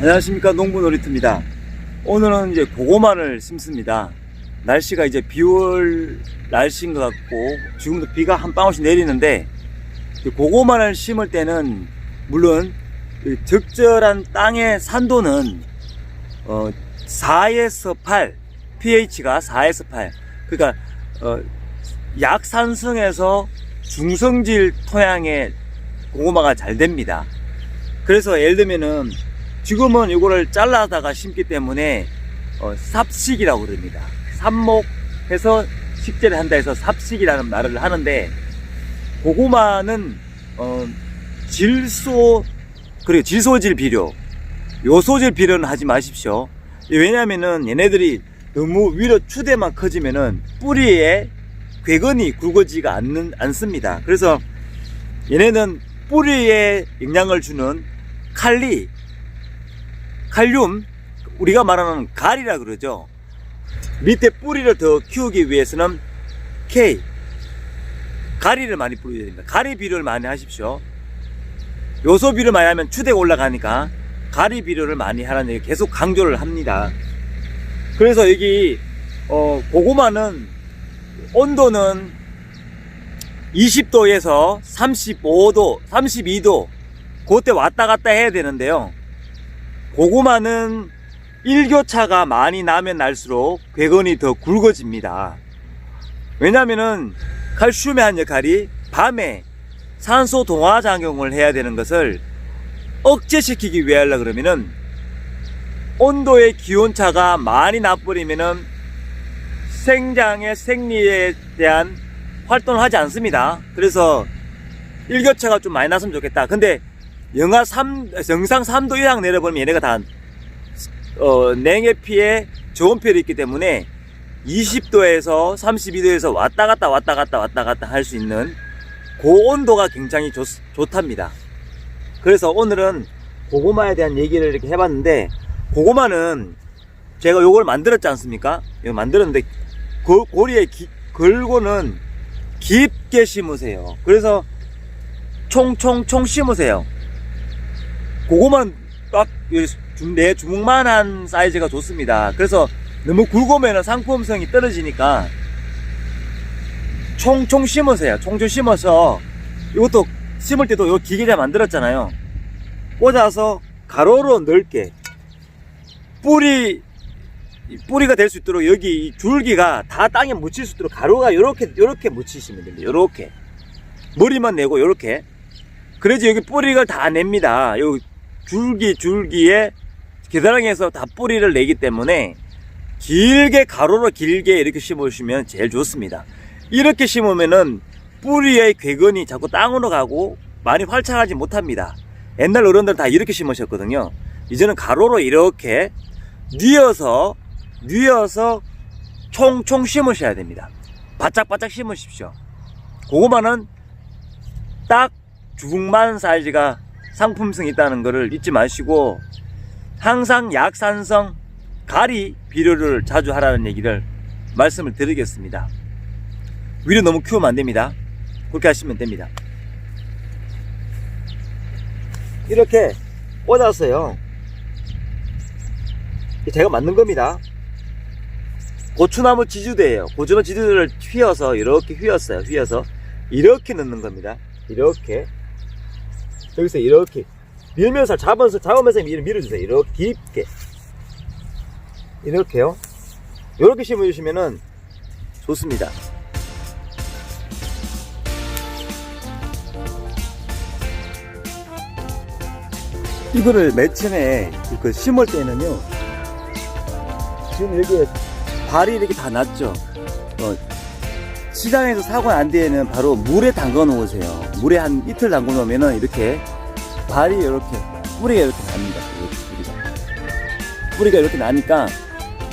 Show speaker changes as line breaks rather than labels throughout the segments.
안녕하십니까, 농부놀이터입니다. 오늘은 이제 고구마를 심습니다. 날씨가 이제 비올 날씨인 것 같고 지금도 비가 한 방울씩 내리는데, 고구마를 심을 때는 물론 적절한 땅의 산도는 4에서 8, pH가 4에서 8, 그러니까 약산성에서 중성질 토양의 고구마가 잘 됩니다. 그래서 예를 들면은 지금은 이거를 잘라다가 심기 때문에 삽식이라고 그럽니다. 삽목해서 식재를 한다 해서 삽식이라는 말을 하는데, 고구마는 그리고 질소질 비료, 요소질 비료는 하지 마십시오. 왜냐면은 얘네들이 너무 위로 추대만 커지면은 뿌리에 궤근이 굵어지지가 않습니다. 그래서 얘네는 뿌리에 영향을 주는 칼륨, 우리가 말하는 가리라 그러죠. 밑에 뿌리를 더 키우기 위해서는 가리를 많이 뿌려야 됩니다. 가리 비료를 많이 하십시오. 요소 비료 많이 하면 추대가 올라가니까 가리 비료를 많이 하라는 얘기 계속 강조를 합니다. 그래서 여기 고구마는 온도는 20도에서 35도, 32도 그때 왔다 갔다 해야 되는데요, 고구마는 일교차가 많이 나면 날수록 궤근이 더 굵어집니다. 왜냐면은 칼슘의 한 역할이 밤에 산소 동화 작용을 해야 되는 것을 억제시키기 위해 하려 그러면은 온도의 기온차가 많이 나버리면은 생장의 생리에 대한 활동을 하지 않습니다. 그래서 일교차가 좀 많이 났으면 좋겠다. 근데 영상 3도 이상 내려버리면 얘네가 다 냉해 피해 저온피해도 있기 때문에 20도에서 32도에서 왔다 갔다 할 수 있는 그 온도가 굉장히 좋답니다. 그래서 오늘은 고구마에 대한 얘기를 이렇게 해봤는데, 고구마는 제가 요걸 만들었지 않습니까? 이거 만들었는데 고리에 걸고는 깊게 심으세요. 그래서 총 심으세요. 고구마는 딱 내 주먹만한 사이즈가 좋습니다. 그래서 너무 굵으면 상품성이 떨어지니까 총 심으세요. 총 심어서, 이것도 심을 때도 요 기계자 만들었잖아요. 꽂아서 가로로 넓게 뿌리가 될 수 있도록 여기 이 줄기가 다 땅에 묻힐 수 있도록 가로가 요렇게 묻히시면 됩니다. 요렇게 머리만 내고 요렇게. 그래야지 여기 뿌리를 다 냅니다. 요 줄기에 겨드랑이에서 다 뿌리를 내기 때문에 가로로 길게 이렇게 심으시면 제일 좋습니다. 이렇게 심으면은 뿌리의 궤근이 자꾸 땅으로 가고 많이 활착하지 못합니다. 옛날 어른들 다 이렇게 심으셨거든요. 이제는 가로로 이렇게 뉘어서 총 심으셔야 됩니다. 바짝바짝 심으십시오. 고구마는 딱 주먹만 사이즈가 상품성이 있다는 것을 잊지 마시고, 항상 약산성 가리 비료를 자주 하라는 얘기를 말씀을 드리겠습니다. 위로 너무 키우면 안 됩니다. 그렇게 하시면 됩니다. 이렇게 꽂았어요. 제가 만든 겁니다. 고추나무 지주대예요. 고추나무 지주대를 휘어서 이렇게 휘어서 이렇게 넣는 겁니다. 이렇게 여기서 이렇게 밀면서 잡으면서 밀어주세요. 이렇게 깊게 이렇게요. 이렇게 심어주시면은 좋습니다. 이거를 맨 처음에 심을 때는요, 지금 여기에 발이 이렇게 다 났죠. 시장에서 사고 난 뒤에는 바로 물에 담가 놓으세요. 물에 한 이틀 담가 놓으면은 이렇게 발이 뿌리가 이렇게 납니다. 뿌리가 이렇게 나니까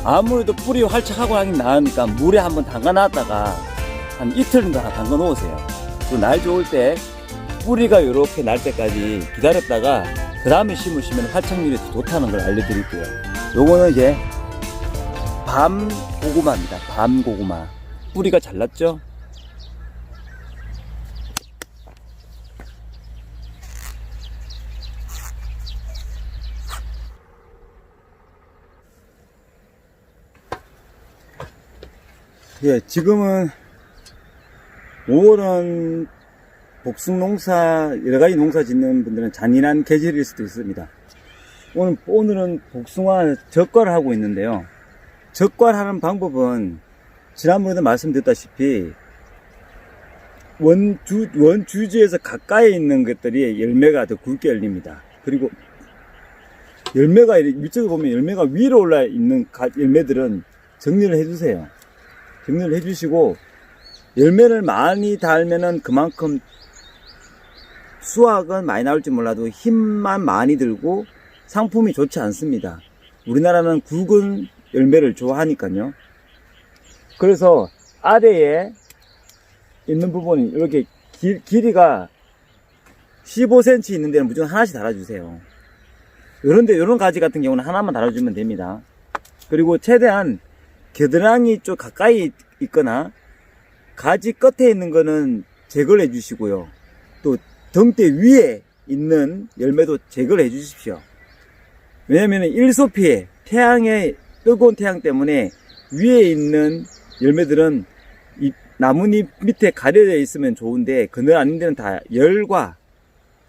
아무래도 뿌리 활착하고 하긴 나으니까 물에 한번 담가 놨다가 한 이틀 정도 담가 놓으세요. 또 날 좋을 때 뿌리가 이렇게 날 때까지 기다렸다가 그 다음에 심으시면 활착률이 더 좋다는 걸 알려드릴게요. 요거는 이제 밤 고구마입니다. 밤 고구마. 뿌리가 잘났죠?
예, 지금은 5월은 복숭 농사, 여러 가지 농사 짓는 분들은 잔인한 계절일 수도 있습니다. 오늘은 복숭아 적과를 하고 있는데요. 적과하는 방법은 지난번에도 말씀드렸다시피 원주지에서 가까이 있는 것들이 열매가 더 굵게 열립니다. 그리고 열매가 위쪽에 보면 열매가 위로 올라 있는 열매들은 정리를 해주세요. 정리를 해주시고 열매를 많이 달면은 그만큼 수확은 많이 나올지 몰라도 힘만 많이 들고 상품이 좋지 않습니다. 우리나라는 굵은 열매를 좋아하니까요. 그래서 아래에 있는 부분이 이렇게 길이가 15cm 있는 데는 무조건 하나씩 달아주세요. 이런 가지 같은 경우는 하나만 달아주면 됩니다. 그리고 최대한 겨드랑이 쪽 가까이 있거나 가지 끝에 있는 거는 제거를 해 주시고요. 또 등대 위에 있는 열매도 제거를 해 주십시오. 왜냐면 일소피해, 뜨거운 태양 때문에 위에 있는 열매들은 이 나뭇잎 밑에 가려져 있으면 좋은데 그늘 아닌 데는 다 열과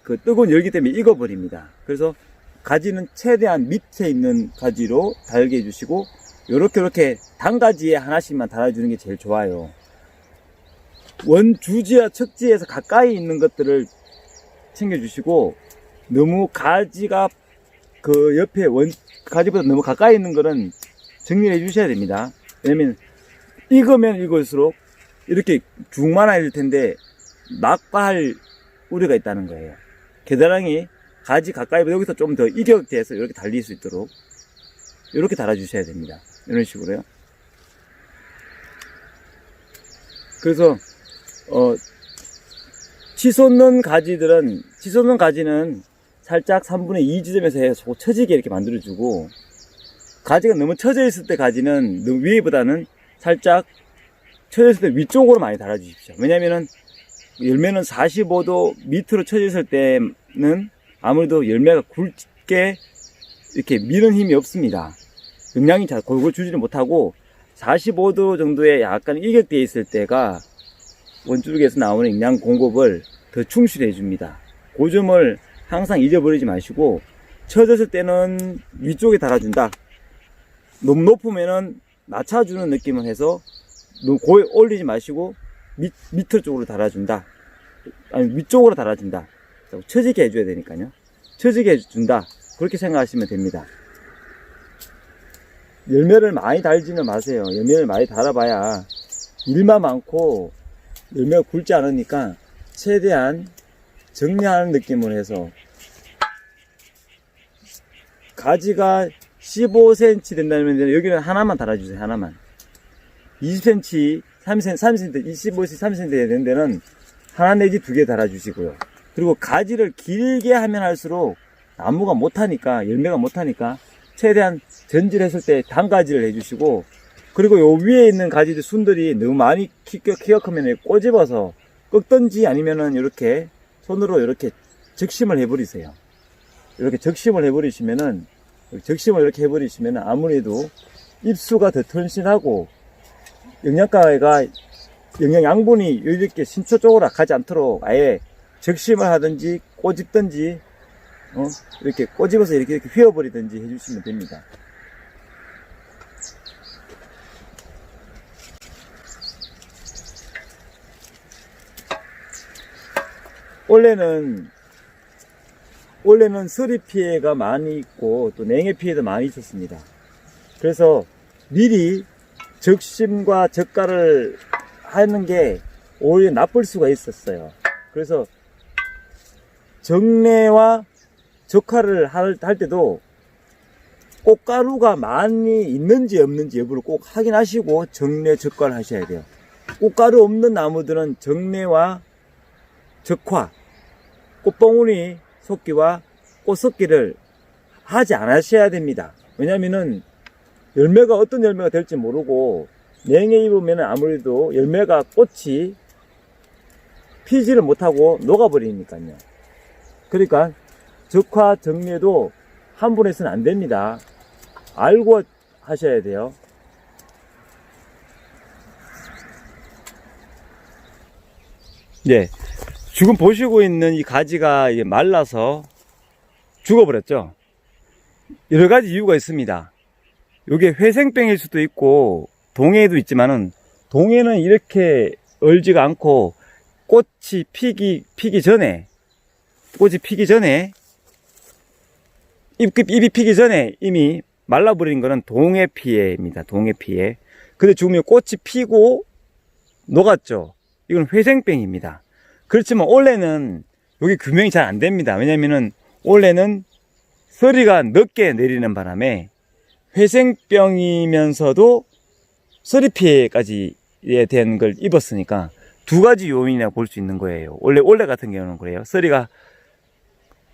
그 뜨거운 열기 때문에 익어버립니다. 그래서 가지는 최대한 밑에 있는 가지로 달게 해주시고 요렇게 단가지에 하나씩만 달아주는 게 제일 좋아요. 원주지와 척지에서 가까이 있는 것들을 챙겨주시고 너무 가지가 그 옆에 가지보다 너무 가까이 있는 거는 정리를 해주셔야 됩니다. 왜냐면 익으면 익을수록 이렇게 죽만 해질 텐데 낙과할 우려가 있다는 거예요. 겨드랑이 가지 가까이 여기서 좀 더 이격돼서 이렇게 달릴 수 있도록 이렇게 달아주셔야 됩니다. 이런 식으로요. 그래서 치솟는 가지는 살짝 3분의 2 지점에서 해서 처지게 이렇게 만들어주고, 가지가 너무 처져 있을 때 가지는 위에보다는 살짝 처져 있을 때 위쪽으로 많이 달아주십시오. 왜냐면은 열매는 45도 밑으로 처져 있을 때는 아무래도 열매가 굵게 이렇게 미는 힘이 없습니다. 영양이 잘 골고루 주지를 못하고 45도 정도에 약간 일격되어 있을 때가 원줄기에서 나오는 영양 공급을 더 충실히 해줍니다. 그 점을 항상 잊어버리지 마시고, 처졌을 때는 위쪽에 달아준다. 너무 높으면은 낮춰주는 느낌을 해서 너무 고에 올리지 마시고 밑을 쪽으로 달아준다. 아니 위쪽으로 달아준다. 처지게 해줘야 되니까요. 처지게 해준다. 그렇게 생각하시면 됩니다. 열매를 많이 달지는 마세요. 열매를 많이 달아봐야 일만 많고 열매가 굵지 않으니까 최대한 정리하는 느낌을 해서, 가지가 15cm 된다면 여기는 하나만 달아주세요. 하나만. 20cm, 30cm, 25cm, 30cm 되는 데는 하나 내지 두 개 달아주시고요. 그리고 가지를 길게 하면 할수록 나무가 못하니까, 열매가 못하니까 최대한 전질했을 때 단가지를 해주시고, 그리고 요 위에 있는 가지들 순들이 너무 많이 키가 크면 꼬집어서 꺾든지 아니면은 이렇게 손으로 이렇게 적심을 해버리세요. 이렇게 적심을 해버리시면은, 이렇게 해버리시면은 아무래도 입수가 더 튼실하고 영양가가 양분이 이렇게 신초 쪽으로 가지 않도록 아예 적심을 하든지 꼬집든지 이렇게 꼬집어서 이렇게 휘어버리든지 해주시면 됩니다. 원래는 서리 피해가 많이 있고 또 냉해 피해도 많이 있었습니다. 그래서 미리 적심과 적가를 하는 게 오히려 나쁠 수가 있었어요. 그래서 정례와 적화를 할 때도 꽃가루가 많이 있는지 없는지 여부를 꼭 확인하시고 정례, 적화를 하셔야 돼요. 꽃가루 없는 나무들은 정례와 적화, 꽃봉오리 솟기와 꽃 섞기를 하지 않으셔야 됩니다. 왜냐면은 열매가 어떤 열매가 될지 모르고 냉해 입으면 아무래도 꽃이 피지를 못하고 녹아버리니까요. 그러니까 적화, 정례도 한 번에 해서는 안 됩니다. 알고 하셔야 돼요. 예. 지금 보시고 있는 이 가지가 이제 말라서 죽어버렸죠. 여러 가지 이유가 있습니다. 이게 회생병일 수도 있고 동해에도 있지만은 동해는 이렇게 얼지가 않고 꽃이 피기 전에 잎이 피기 전에 이미 말라버린 거는 동해 피해입니다. 동해 피해. 근데 지금 꽃이 피고 녹았죠. 이건 회생병입니다. 그렇지만 올해는 여기 규명이 잘 안 됩니다. 왜냐면은 올해는 서리가 늦게 내리는 바람에 회생병이면서도 서리 피해까지 대한 걸 입었으니까 두 가지 요인이라고 볼 수 있는 거예요. 올해 같은 경우는 그래요. 서리가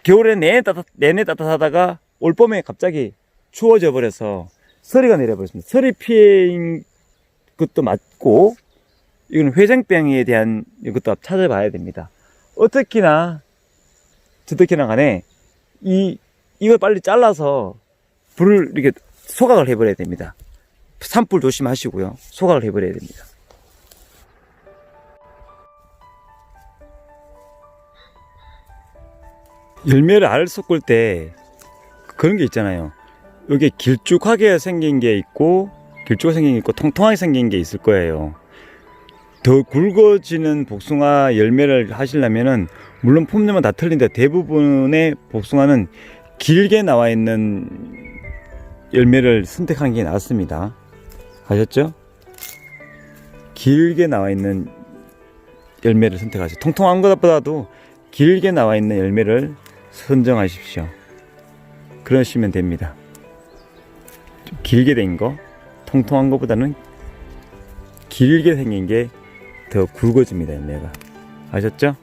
겨울에 내내 따뜻하다가 올봄에 갑자기 추워져 버려서 서리가 내려버렸습니다. 서리 피해인 것도 맞고 이건 회생병에 대한 이것도 찾아봐야 됩니다. 어떻게나 저떻게나 간에 이걸 빨리 잘라서 불을 이렇게 소각을 해버려야 됩니다. 산불 조심하시고요. 소각을 해버려야 됩니다. 열매를 알을 섞을 때 그런 게 있잖아요. 여기 길쭉하게 생긴 게 있고 통통하게 생긴 게 있을 거예요. 더 굵어지는 복숭아 열매를 하시려면은 물론 품종은 다 틀린데 대부분의 복숭아는 길게 나와 있는 열매를 선택하는 게 낫습니다. 아셨죠? 길게 나와 있는 열매를 선택하세요. 통통한 것보다도 길게 나와 있는 열매를 선정하십시오. 그러시면 됩니다. 길게 된 거, 통통한 것보다는 길게 생긴 게 더 굵어집니다, 열매가. 아셨죠?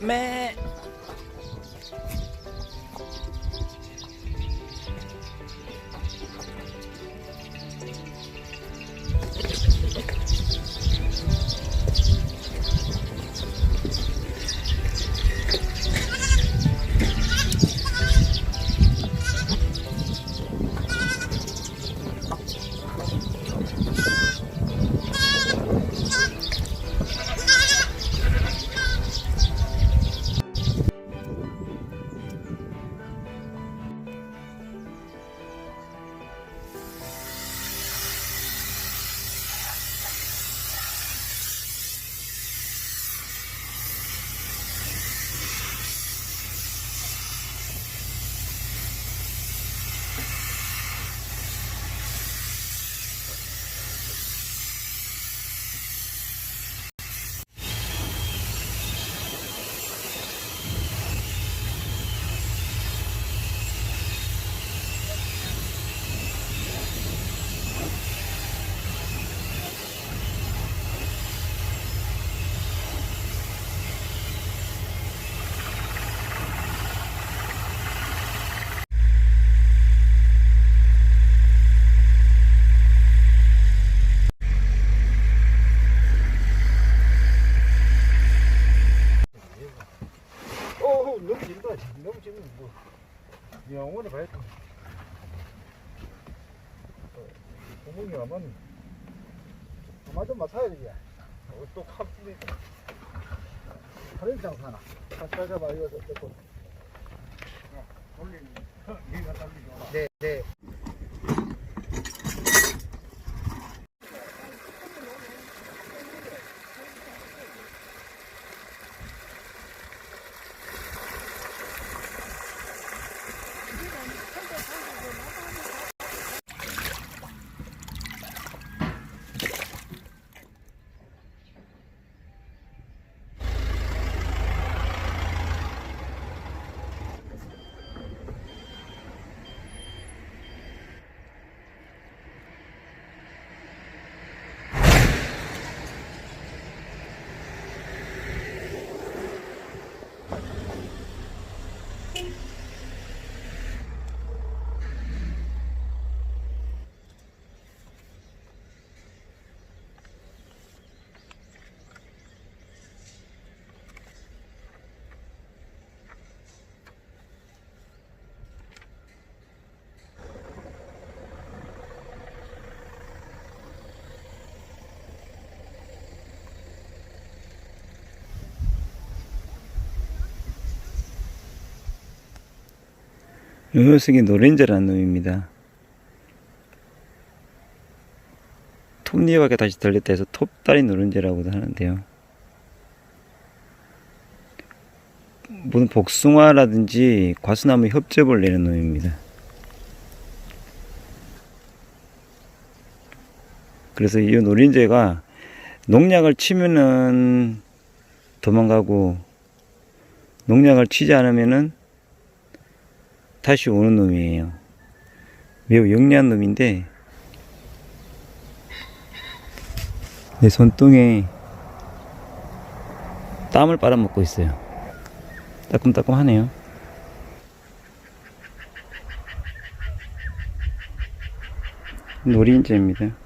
매.
너무 진다. 너무 지금 뭐 영원히 봐야 돼. 구멍이 와면 아마도 사야 되지. 또 카풀이 다른 장사나. 찾아봐 이거 조금. 돌리는. 네가 돌리죠. 네, 네.
이 녀석이 노렌저라는 놈입니다. 톱니바퀴 다시 달렸다 해서 톱다리 노른자라고도 하는데요. 무슨 복숭아라든지 과수나무 협접을 내는 놈입니다. 그래서 이 노린재가 농약을 치면은 도망가고 농약을 치지 않으면은 다시 오는 놈이에요. 매우 영리한 놈인데 내 손등에 땀을 빨아먹고 있어요. 따끔따끔하네요. 노린재입니다.